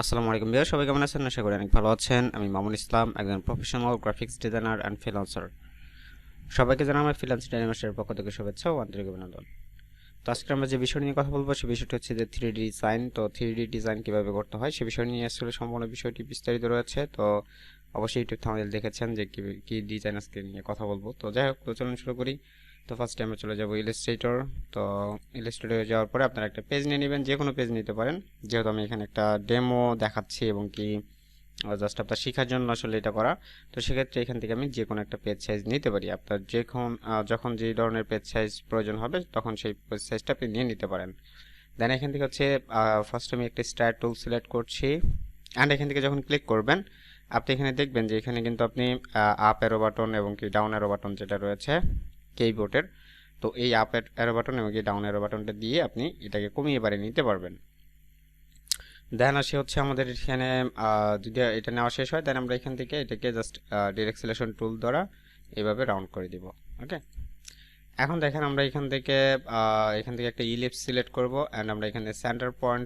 আসসালামু আলাইকুম ভিউয়ার, সবাই কেমন আছেন? আশা করি অনেক ভালো আছেন। আমি মামুন ইসলাম, একজন professional graphics designer and freelancer. সবাইকে জানাই আমার ফ্রিল্যান্স অ্যানিমেশনের পক্ষ থেকে শুভেচ্ছা ও আন্তরিক অভিনন্দন। তো আজকে আমরা যে বিষয় নিয়ে কথা বলবো, সেই বিষয়টি হচ্ছে যে 3D ডিজাইন। তো 3D ডিজাইন কীভাবে করতে হয় সে বিষয় নিয়ে আসলে সম্পূর্ণ বিষয়টি বিস্তারিত রয়েছে। তো অবশ্যই ইউটিউব থাম্বনেল দেখেছেন যে কী ডিজাইন আজকে নিয়ে কথা বলবো। তো যাই হোক, তো চলুন শুরু করি। তো ফার্স্টে আমরা চলে যাব ইলাস্ট্রেটর। তো ইলাস্ট্রেটরে যাওয়ার পরে আপনারা একটা পেজ নিয়ে নেবেন, যে কোনো পেজ নিতে পারেন। যেহেতু আমি এখানে একটা ডেমো দেখাচ্ছি এবং কি জাস্ট আপনার শেখার জন্য আসলে এটা করা, তো সেক্ষেত্রে এখান থেকে আমি যে কোনো একটা পেজ সাইজ নিতে পারি। আপনার যখন যে ধরনের পেজ সাইজ প্রয়োজন হবে তখন সেই পেজ সাইজটা আপনি নিয়ে নিতে পারেন। দেন এখান থেকে হচ্ছে ফার্স্ট আমি একটা স্টার টুল সিলেক্ট করছি, অ্যান্ড এখান থেকে যখন ক্লিক করবেন আপনি এখানে দেখবেন যে এখানে কিন্তু আপনি আপ অ্যারো বাটন এবং কি ডাউন অ্যারো বাটন যেটা রয়েছে কিবোর্ডের, তো এই আপ অ্যারো বাটন এবং কি ডাউন অ্যারো বাটনটা দিয়ে আপনি এটাকে কমিয়ে বাড়িয়ে নিতে পারবেন। দেন আসে হচ্ছে আমাদের এখানে যদি এটা নেওয়া শেষ হয় দেন আমরা এখান থেকে এটাকে জাস্ট ডিরেক্ট সিলেকশন টুল দ্বারা এভাবে রাউন্ড করে দিব। ওকে, এখন দেখেন আমরা এখান থেকে একটা ইলিপস সিলেক্ট করব, অ্যান্ড আমরা এখানে সেন্টার পয়েন্ট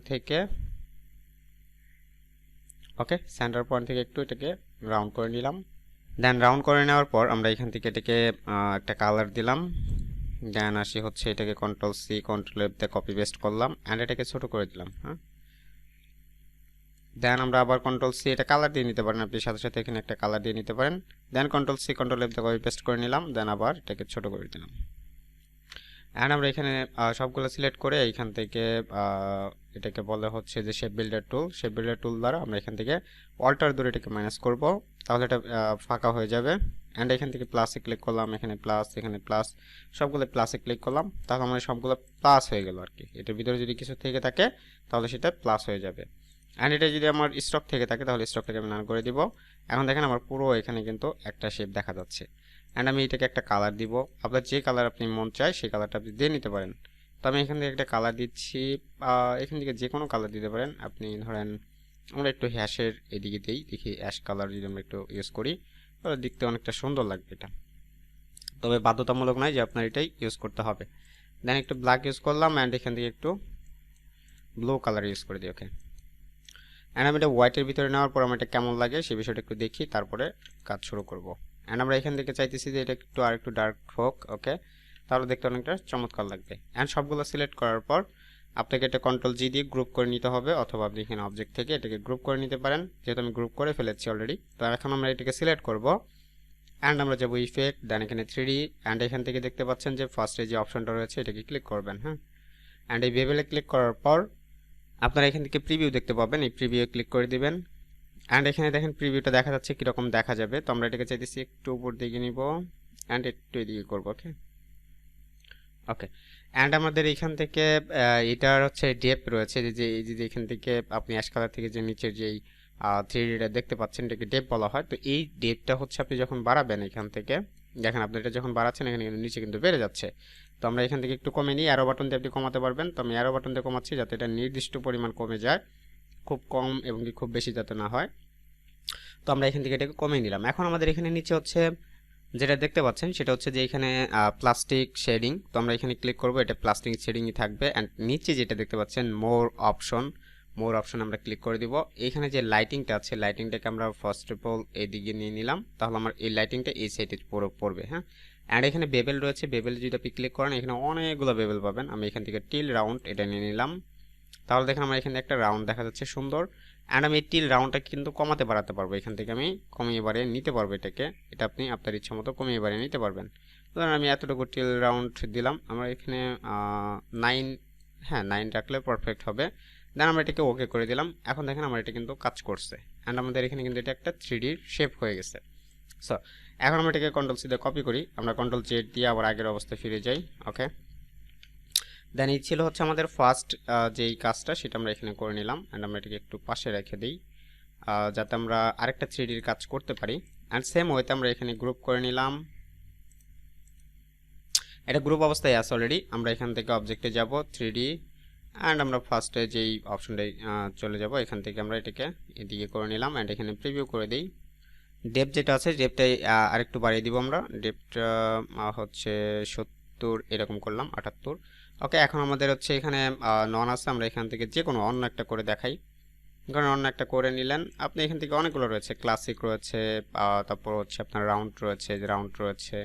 থেকে একটু এটাকে রাউন্ড করে নিলাম। দেন রাউন্ড করে নেওয়ার পর আমরা এখান থেকে এটাকে একটা কালার দিলাম। দেন আসি হচ্ছে এটাকে কন্ট্রোল সি কন্ট্রোল এফ দিয়ে কপি পেস্ট করলাম, অ্যান্ড এটাকে ছোট করে দিলাম। হ্যাঁ, দেন আমরা আবার কন্ট্রোল সি, এটা কালার দিয়ে নিতে পারেন আপনি, সাথে সাথে এখানে একটা কালার দিয়ে নিতে পারেন। দেন কন্ট্রোল সি কন্ট্রোল এফ দিয়ে কপি পেস্ট করে নিলাম, দেন আবার এটাকে ছোট করে দিলাম। অ্যান্ড আমরা এখানে সবগুলো সিলেক্ট করে এইখান থেকে এটাকে বলা হচ্ছে যে শেপ বিল্ডার টুল দ্বারা আমরা এখান থেকে অল্টার ধরে এটাকে মাইনাস করব, তাহলে এটা ফাঁকা হয়ে যাবে। অ্যান্ড এখান থেকে প্লাসে ক্লিক করলাম, এখানে প্লাস, সবগুলো প্লাসে ক্লিক করলাম, তাহলে আমাদের সবগুলো প্লাস হয়ে গেল আর কি। এটার ভিতরে যদি কিছু থেকে থাকে তাহলে সেটা প্লাস হয়ে যাবে। অ্যান্ড এটা যদি আমার স্টক থেকে থাকে তাহলে স্টকটাকে আমি নান করে দিব। এখন দেখেন আমার পুরো এখানে কিন্তু একটা শেপ দেখা যাচ্ছে। অ্যান্ড আমি এটাকে একটা কালার দিব, আপনার যে কালার আপনি মন চায় সেই কালারটা আপনি দিয়ে নিতে পারেন। তো আমি এখান থেকে একটা কালার দিচ্ছি, এখান থেকে যে কোনো কালার দিতে পারেন আপনি। ধরেন আমরা একটু হ্যাশের এদিকে দিই, দেখি অ্যাশ কালার যদি আমরা একটু ইউজ করি তাহলে দেখতে অনেকটা সুন্দর লাগবে এটা, তবে বাধ্যতামূলক নয় যে আপনার এটাই ইউজ করতে হবে। দেন একটু ব্ল্যাক ইউজ করলাম, অ্যান্ড এখান থেকে একটু ব্লু কালার ইউজ করে দিই। ওকে, অ্যান্ড আমি এটা হোয়াইটের ভিতরে নেওয়ার পর আমার এটা কেমন লাগে সেই বিষয়টা একটু দেখি, তারপরে কাজ শুরু করব। অ্যান্ড আমরা এখান থেকে চাইতেছি যে এটা একটু আর একটু ডার্ক হোক। ওকে, তাহলে দেখতে অনেকটা চমৎকার লাগবে। অ্যান্ড সবগুলো সিলেক্ট করার পর আপনাকে এটা কন্ট্রোল জি দিয়ে গ্রুপ করে নিতে হবে, অথবা আপনি এখানে অবজেক্ট থেকে এটাকে গ্রুপ করে নিতে পারেন, যেহেতু আমি গ্রুপ করে ফেলেছি অলরেডি। তো এখন আমরা এটাকে সিলেক্ট করব, অ্যান্ড আমরা যাবো ইফেক্ট, দেন এখানে 3D, অ্যান্ড এখান থেকে দেখতে পাচ্ছেন যে ফার্স্টে যে অপশনটা রয়েছে এটাকে ক্লিক করবেন। হ্যাঁ, অ্যান্ড এই বেভেলে ক্লিক করার পর আপনারা এখান থেকে প্রিভিউ দেখতে পাবেন, এই প্রিভিউ ক্লিক করে দিবেন। অ্যান্ড এখানে দেখেন প্রিভিউটা দেখা যাচ্ছে কীরকম দেখা যাবে। তো আমরা এটাকে চাইতেছি একটু উপর দিকে নিব, অ্যান্ড একটু এদিকে করবো। ওকে ওকে, অ্যান্ড আমাদের এখান থেকে এটার হচ্ছে ডেপ রয়েছে, যে এই যে এখান থেকে আপনি অ্যাশ কালার থেকে যে নিচের যেই 3Dটা দেখতে পাচ্ছেন এটাকে ডেপ বলা হয়। তো এই ডেপটা হচ্ছে আপনি যখন বাড়াবেন এখান থেকে, দেখেন আপনি এটা যখন বাড়াচ্ছেন এখানে নিচে কিন্তু বেড়ে যাচ্ছে। তো আমরা এখান থেকে একটু কমে নিই, অ্যারো বাটন দিয়ে আপনি কমাতে পারবেন। তো আমি অ্যারো বাটন দিয়ে কমাচ্ছি যাতে এটা নির্দিষ্ট পরিমাণ কমে যায়, খুব কম এবং কি খুব বেশি যাতে না হয়। তো আমরা এখান থেকে এটাকে কমিয়ে নিলাম। এখন আমাদের এখানে নিচে হচ্ছে যেটা দেখতে পাচ্ছেন সেটা হচ্ছে যে এখানে প্লাস্টিক শেডিং। তো আমরা এখানে ক্লিক করব, এটা প্লাস্টিক শেডিংই থাকবে। অ্যান্ড নিচে যেটা দেখতে পাচ্ছেন মোর অপশন আমরা ক্লিক করে দিব। এখানে যে লাইটিংটা আছে লাইটিংটাকে আমরা ফার্স্ট অফ অল এদিকে নিয়ে নিলাম, তাহলে আমার এই লাইটিংটা এই সাইডে পড়বে। হ্যাঁ, অ্যান্ড এখানে বেবেল রয়েছে, বেবেল যদি আপনি ক্লিক করেন এখানে অনেকগুলো বেবেল পাবেন। আমি এখান থেকে টিল রাউন্ড এটা নিয়ে নিলাম, তাহলে দেখেন আমার এখানে একটা রাউন্ড দেখা যাচ্ছে সুন্দর। অ্যান্ড আমি এই টিল রাউন্ডটা কিন্তু কমাতে বাড়াতে পারবো, এখান থেকে আমি কমিয়ে বাড়িয়ে নিতে পারবো এটাকে। এটা আপনি আপনার ইচ্ছা মতো কমিয়ে বাড়িয়ে নিতে পারবেন। ধরুন আমি এতটুকু টিল রাউন্ড দিলাম, আমরা এখানে 9, হ্যাঁ 9 রাখলে পারফেক্ট হবে। দেন আমরা এটাকে ওকে করে দিলাম। এখন দেখেন আমার এটা কিন্তু কাজ করছে, অ্যান্ড আমাদের এখানে কিন্তু এটা একটা 3D শেপ হয়ে গেছে। সো এখন আমরা এটাকে কন্ট্রোল সি দিয়ে কপি করি, আমরা কন্ট্রোল জেড দিয়ে আবার আগের অবস্থায় ফিরে যাই। ওকে, দেন এই ছিল হচ্ছে আমাদের ফার্স্ট যেই কাজটা সেটা আমরা এখানে করে নিলাম। অ্যান্ড আমরা এটাকে একটু পাশে রেখে দিই যাতে আমরা আরেকটা 3Dর কাজ করতে পারি। অ্যান্ড সেম ওয়েতে আমরা এখানে গ্রুপ করে নিলাম, এটা গ্রুপ অবস্থায় আছে অলরেডি। আমরা এখান থেকে অবজেক্টে যাব 3D, অ্যান্ড আমরা ফার্স্টে যেই অপশনটাই চলে যাব, এখান থেকে আমরা এটাকে এদিকে করে নিলাম। অ্যান্ড এখানে প্রিভিউ করে দিই। ডেপ যেটা আছে ডেপটাই আরেকটু বাড়িয়ে দিব আমরা, ডেপটা হচ্ছে 70 এরকম করলাম, 78। ওকে, এখন আমাদের হচ্ছে এখানে নন আছে, আমরা এখান থেকে যে কোনো অন্য একটা করে দেখাই। কারণ অন্য একটা করে নিলেন আপনি। এখান থেকে অনেকগুলো রয়েছে, ক্লাসিক রয়েছে, তারপর হচ্ছে আপনার রাউন্ড রয়েছে, যে রাউন্ড রয়েছে,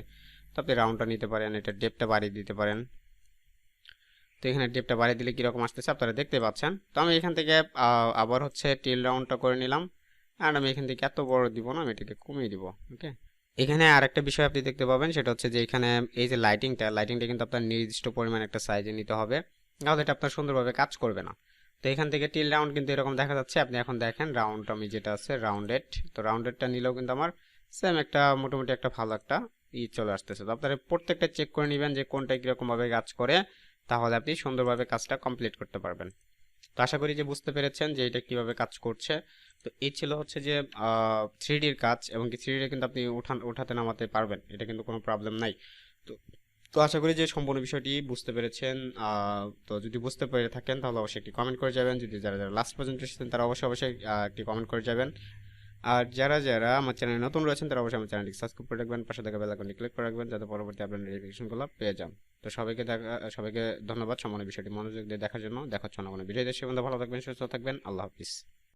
তো আপনি রাউন্ডটা নিতে পারেন, এটা ডেপটা বাড়িয়ে দিতে পারেন। তো এখানে ডেপটা বাড়িয়ে দিলে কীরকম আসতেছে আপনারা দেখতে পাচ্ছেন। তো আমি এখান থেকে আবার হচ্ছে টিল রাউন্ডটা করে নিলাম, আর আমি এখান থেকে এত বড় দিব না, আমি এটাকে কমিয়ে দিব। ওকে, এখানে আরেকটা বিষয় আপনি দেখতে পাবেন, সেটা হচ্ছে যে এখানে এই যে লাইটিংটা কিন্তু আপনার নির্দিষ্ট পরিমাণ একটা সাইজে নিতে হবে, নাহলে এটা আপনার সুন্দরভাবে কাজ করবে না। তো এখান থেকে টিল রাউন্ড কিন্তু এরকম দেখা যাচ্ছে। আপনি এখন দেখেন রাউন্ড, আমি যেটা আছে রাউন্ডেড, তো রাউন্ডেডটা নিলেও কিন্তু আমার সেম একটা মোটামুটি একটা ভালো একটা চলে আসতেছে। তো আপনারা প্রত্যেকটা চেক করে নেবেন যে কোনটা কীরকমভাবে কাজ করে, তাহলে আপনি সুন্দরভাবে কাজটা কমপ্লিট করতে পারবেন। তো আশা করি যে বুঝতে পেরেছেন যে এটা কিভাবে কাজ করছে। তো এই ছিল হচ্ছে যে 3Dর কাজ, এবং কি 3D কিন্তু আপনি উঠাতে নামাতে পারবেন, এটা কিন্তু কোনো প্রবলেম নাই। তো তো আশা করি যে সম্পূর্ণ বিষয়টি বুঝতে পেরেছেন। তো যদি বুঝতে পেরে থাকেন তাহলে অবশ্যই একটি কমেন্ট করে যাবেন। যদি যারা যারা লাস্ট পর্যন্ত এসেছেন তারা অবশ্যই একটি কমেন্ট করে যাবেন। আর যারা যারা আমার চ্যানেলে নতুন রয়েছেন তারা অবশ্যই আমার চ্যানেলটি সাবস্ক্রাইব করে রাখবেন, পাশে থাকা বেল আইকনটি ক্লিক করে রাখবেন, যাতে পরবর্তী আপনার নোটিফিকেশনগুলো পেয়ে যান। তো সবাইকে ধন্যবাদ সম্পূর্ণ বিষয়টি মনোযোগ দিয়ে দেখার জন্য। দেখা হচ্ছে না কোনো ভিডিও দেশে, ভালো থাকবেন, সুস্থ থাকবেন, আল্লাহ হাফিজ।